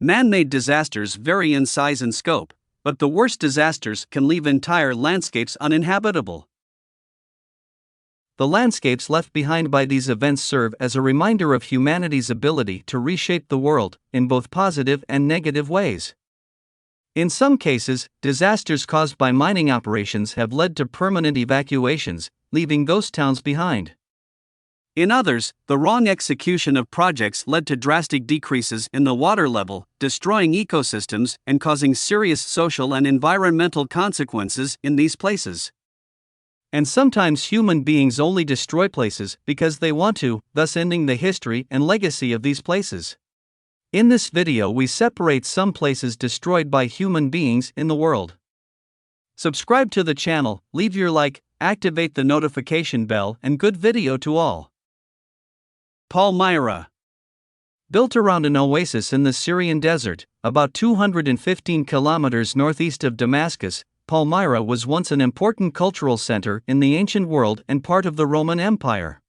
Man-made disasters vary in size and scope, but the worst disasters can leave entire landscapes uninhabitable. The landscapes left behind by these events serve as a reminder of humanity's ability to reshape the world, in both positive and negative ways. In some cases, disasters caused by mining operations have led to permanent evacuations, leaving ghost towns behind. In others, the wrong execution of projects led to drastic decreases in the water level, destroying ecosystems and causing serious social and environmental consequences in these places. And sometimes human beings only destroy places because they want to, thus ending the history and legacy of these places. In this video, we separate some places destroyed by human beings in the world. Subscribe to the channel, leave your like, activate the notification bell, and good video to all. Palmyra. Built around an oasis in the Syrian desert, about 215 kilometers northeast of Damascus, Palmyra was once an important cultural center in the ancient world and part of the Roman Empire.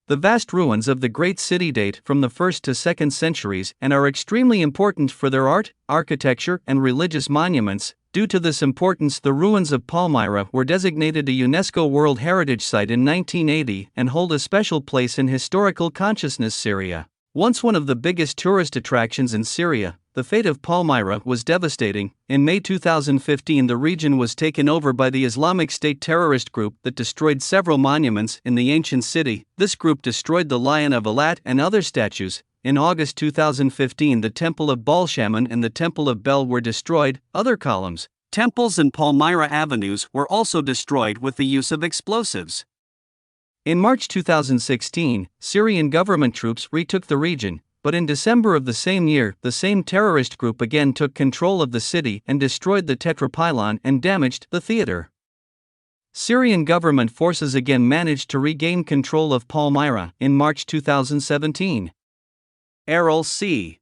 The vast ruins of the great city date from the 1st to 2nd centuries and are extremely important for their art, architecture, and religious monuments. Due to this importance, the ruins of Palmyra were designated a UNESCO World Heritage Site in 1980 and hold a special place in historical consciousness. Syria. Once one of the biggest tourist attractions in Syria, the fate of Palmyra was devastating. In May 2015, the region was taken over by the Islamic State terrorist group that destroyed several monuments in the ancient city. This group destroyed the Lion of Alat and other statues. In August 2015, the Temple of Baal-Shaman and the Temple of Bel were destroyed. Other columns, temples, and Palmyra avenues were also destroyed with the use of explosives. In March 2016, Syrian government troops retook the region, but in December of the same year, the same terrorist group again took control of the city and destroyed the Tetrapylon and damaged the theater. Syrian government forces again managed to regain control of Palmyra in March 2017. Aral Sea.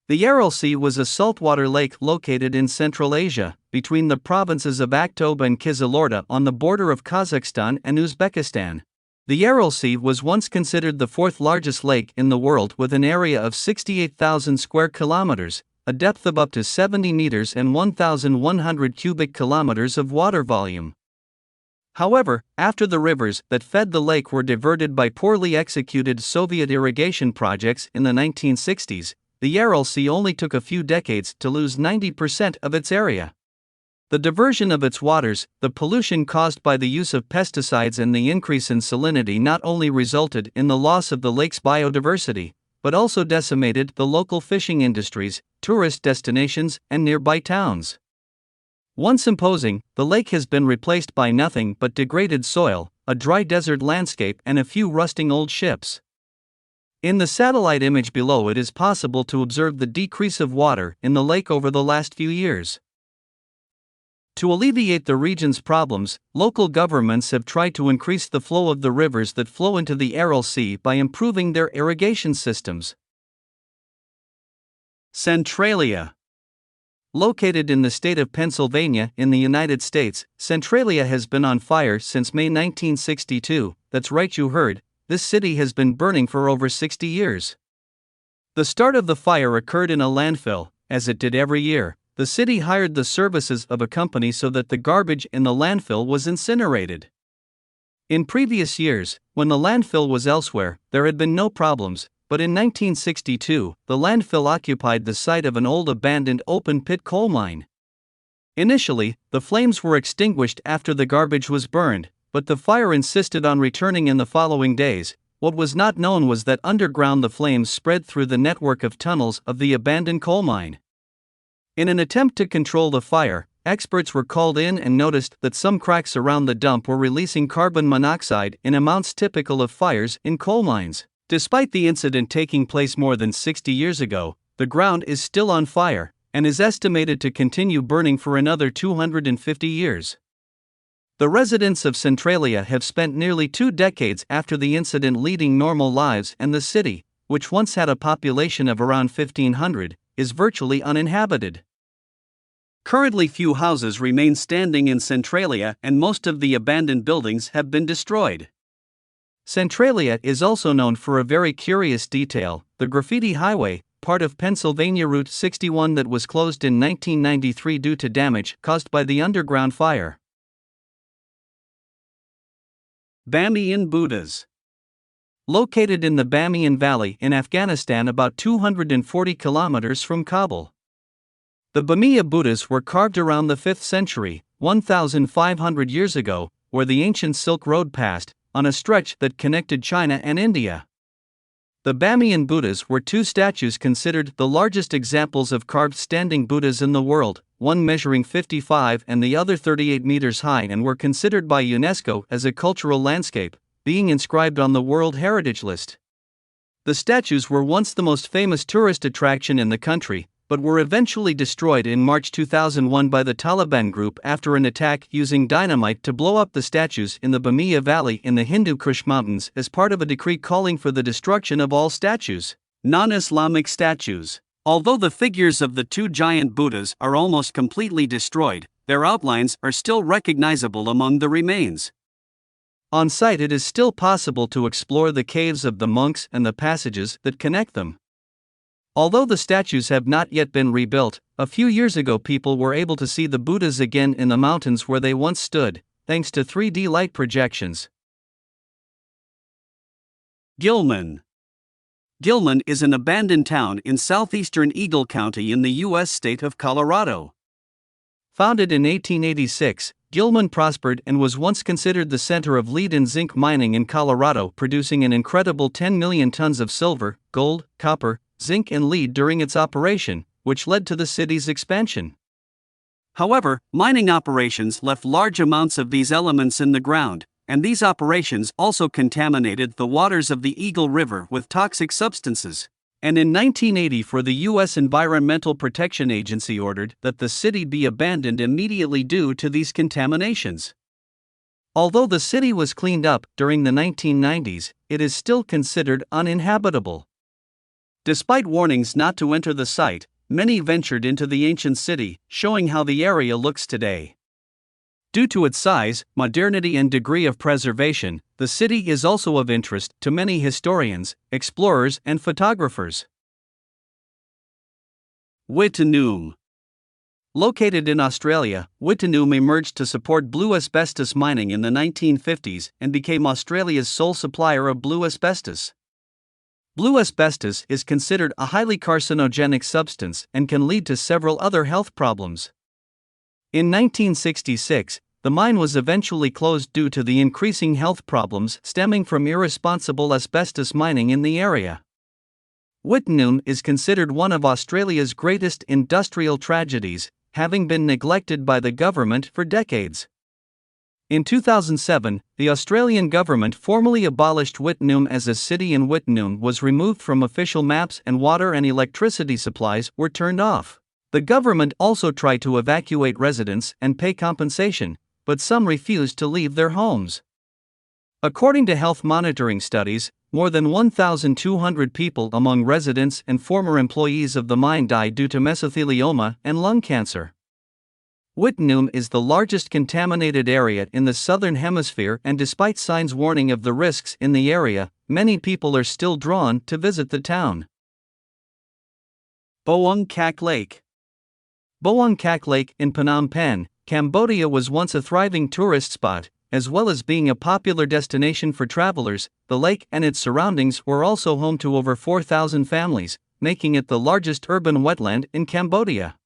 The Aral Sea was a saltwater lake located in Central Asia, between the provinces of Aktobe and Kyzylorda on the border of Kazakhstan and Uzbekistan. The Aral Sea was once considered the fourth largest lake in the world with an area of 68,000 square kilometers, a depth of up to 70 meters and 1,100 cubic kilometers of water volume. However, after the rivers that fed the lake were diverted by poorly executed Soviet irrigation projects in the 1960s, the Aral Sea only took a few decades to lose 90% of its area. The diversion of its waters, the pollution caused by the use of pesticides, and the increase in salinity not only resulted in the loss of the lake's biodiversity, but also decimated the local fishing industries, tourist destinations, and nearby towns. Once imposing, the lake has been replaced by nothing but degraded soil, a dry desert landscape, and a few rusting old ships. In the satellite image below, it is possible to observe the decrease of water in the lake over the last few years. To alleviate the region's problems, local governments have tried to increase the flow of the rivers that flow into the Aral Sea by improving their irrigation systems. Centralia. Located in the state of Pennsylvania in the United States, Centralia has been on fire since May 1962. That's right, you heard, this city has been burning for over 60 years. The start of the fire occurred in a landfill, as it did every year. The city hired the services of a company so that the garbage in the landfill was incinerated. In previous years, when the landfill was elsewhere, there had been no problems, but in 1962, the landfill occupied the site of an old abandoned open-pit coal mine. Initially, the flames were extinguished after the garbage was burned, but the fire insisted on returning in the following days. What was not known was that underground the flames spread through the network of tunnels of the abandoned coal mine. In an attempt to control the fire, experts were called in and noticed that some cracks around the dump were releasing carbon monoxide in amounts typical of fires in coal mines. Despite the incident taking place more than 60 years ago, the ground is still on fire and is estimated to continue burning for another 250 years. The residents of Centralia have spent nearly 2 decades after the incident leading normal lives, and the city, which once had a population of around 1,500, is virtually uninhabited. Currently, few houses remain standing in Centralia, and most of the abandoned buildings have been destroyed. Centralia is also known for a very curious detail: the graffiti highway, part of Pennsylvania Route 61 that was closed in 1993 due to damage caused by the underground fire. Bamiâ Buddhas. Located in the Bamiyan Valley in Afghanistan about 240 kilometers from Kabul. The Bamiâ Buddhas were carved around the 5th century, 1,500 years ago, where the ancient Silk Road passed, on a stretch that connected China and India. The Bamiyan Buddhas were two statues considered the largest examples of carved standing Buddhas in the world, one measuring 55 and the other 38 meters high, and were considered by UNESCO as a cultural landscape, being inscribed on the World Heritage List. The statues were once the most famous tourist attraction in the country, but were eventually destroyed in March 2001 by the Taliban group after an attack using dynamite to blow up the statues in the Bamiâ Valley in the Hindu Kush Mountains as part of a decree calling for the destruction of all statues. Non-Islamic statues. Although the figures of the two giant Buddhas are almost completely destroyed, their outlines are still recognizable among the remains. On site, it is still possible to explore the caves of the monks and the passages that connect them. Although the statues have not yet been rebuilt, a few years ago people were able to see the Buddhas again in the mountains where they once stood, thanks to 3D light projections. Gilman. Gilman is an abandoned town in southeastern Eagle County in the U.S. state of Colorado. Founded in 1886, Gilman prospered and was once considered the center of lead and zinc mining in Colorado, producing an incredible 10 million tons of silver, gold, copper, zinc and lead during its operation, which led to the city's expansion. However, mining operations left large amounts of these elements in the ground, and these operations also contaminated the waters of the Eagle River with toxic substances. And in 1980, the U.S. Environmental Protection Agency ordered that the city be abandoned immediately due to these contaminations. Although the city was cleaned up during the 1990s, it is still considered uninhabitable. Despite warnings not to enter the site, many ventured into the ancient city, showing how the area looks today. Due to its size, modernity, and degree of preservation, the city is also of interest to many historians, explorers, and photographers. Wittenoom. Located in Australia, Wittenoom emerged to support blue asbestos mining in the 1950s and became Australia's sole supplier of blue asbestos. Blue asbestos is considered a highly carcinogenic substance and can lead to several other health problems. In 1966, the mine was eventually closed due to the increasing health problems stemming from irresponsible asbestos mining in the area. Wittenoom is considered one of Australia's greatest industrial tragedies, having been neglected by the government for decades. In 2007, the Australian government formally abolished Wittenoom as a city, and Wittenoom was removed from official maps, and water and electricity supplies were turned off. The government also tried to evacuate residents and pay compensation, but some refused to leave their homes. According to health monitoring studies, more than 1,200 people among residents and former employees of the mine died due to mesothelioma and lung cancer. Wittenoom is the largest contaminated area in the southern hemisphere, and despite signs warning of the risks in the area, many people are still drawn to visit the town. Boeung Kak Lake. Boeung Kak Lake in Phnom Penh, Cambodia was once a thriving tourist spot, as well as being a popular destination for travelers. The lake and its surroundings were also home to over 4,000 families, making it the largest urban wetland in Cambodia.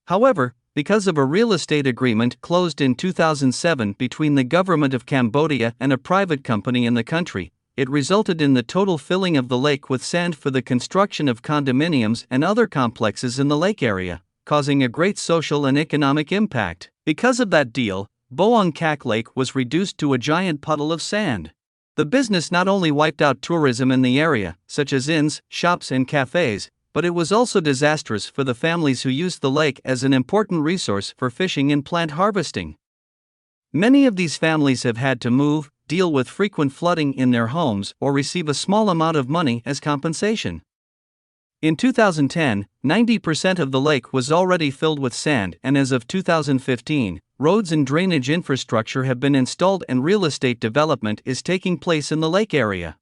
However, because of a real estate agreement closed in 2007 between the government of Cambodia and a private company in the country, it resulted in the total filling of the lake with sand for the construction of condominiums and other complexes in the lake area, causing a great social and economic impact. Because of that deal, Boeung Kak Lake was reduced to a giant puddle of sand. The business not only wiped out tourism in the area, such as inns, shops, and cafes, but it was also disastrous for the families who used the lake as an important resource for fishing and plant harvesting. Many of these families have had to move, deal with frequent flooding in their homes, or receive a small amount of money as compensation. In 2010, 90% of the lake was already filled with sand, and as of 2015, roads and drainage infrastructure have been installed and real estate development is taking place in the lake area.